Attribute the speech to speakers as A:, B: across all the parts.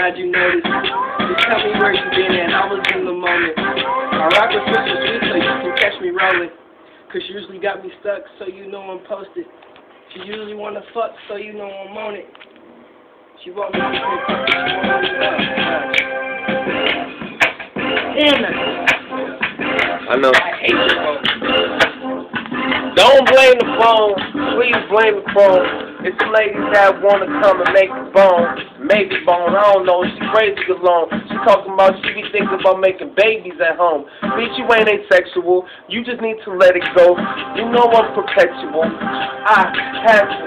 A: glad you noticed. Just tell me where you been at, I was in the moment. I rock with Mr. Sweet so you can catch me rolling. Cause she usually got me stuck, so you know I'm posted. She usually wanna fuck, so you know I'm on it. She want me to be fucked, she want me to love. Damn it.
B: I know.
A: I hate the phone.
B: Don't blame the phone. Please blame the phone. It's some ladies that wanna come and make the bone. Maybe bone, I don't know. She crazy alone. She talking about she be thinking about making babies at home. Bitch, you ain't asexual. You just need to let it go. You know I'm perpetual. I have to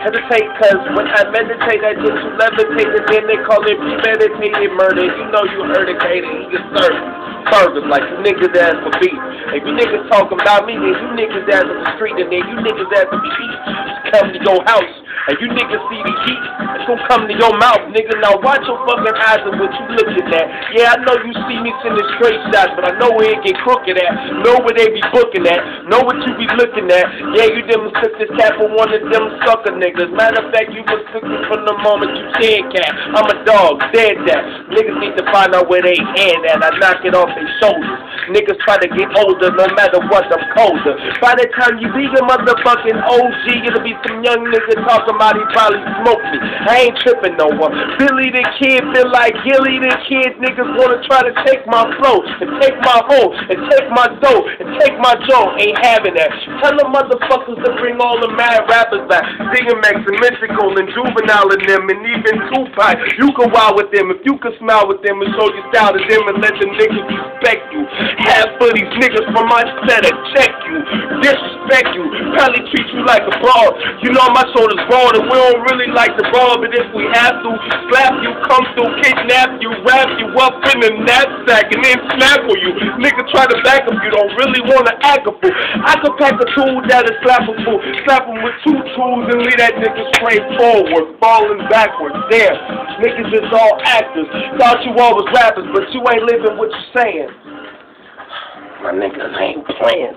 B: hesitate, cause when I meditate, I get to levitate, and then they call it premeditated murder. You know you heard it, hated, you get served. Burgers like you niggas ass for beef. If you niggas talking about me, then you niggas ass on the street, and then you niggas ass to be beat. Just come to your house, and you niggas see the heat. It's gonna come to your mouth, nigga. Now watch your fucking eyes and what you looking at. Yeah, I know you see me sending straight shots, but I know where it get crooked at. Know where they be booking at. Know what you be looking at. Yeah, you done took this cat for one of them sucker niggas. Matter of fact, you was cooking from the moment you said cat. I'm a dog, dead that. Niggas need to find out where they hand at. I knock it off their shoulders. Niggas try to get older, no matter what, I'm colder. By the time you be a motherfucking OG, it'll be some young nigga talking about he probably smoked me. I ain't tripping no one. Billy the Kid feel like Gilly the Kid. Niggas wanna try to take my flow, and take my hoe, and take my dough, and take my Joe. Ain't having that. Tell the motherfuckers to bring all the mad rappers back. DMX and Mystical and Juvenile and them, and even Tupac. You can wild with them if you can smile with them and show your style to them and let them niggas respect you. Half of these niggas from my set check you, disrespect you, probably treat you like a ball. You know my shoulders broad and we don't really like the ball, but if we have to, slap you, come through, kidnap you, wrap you up in the knapsack and then snap on you. Nigga try to back up, you don't really want to act a fool. I could pack a tool that'll slap a fool, slap him with two tools and leave that nigga straight forward, falling backwards. There, niggas is all actors. Thought you all was rappers, but you ain't living what you saying. My niggas ain't playing.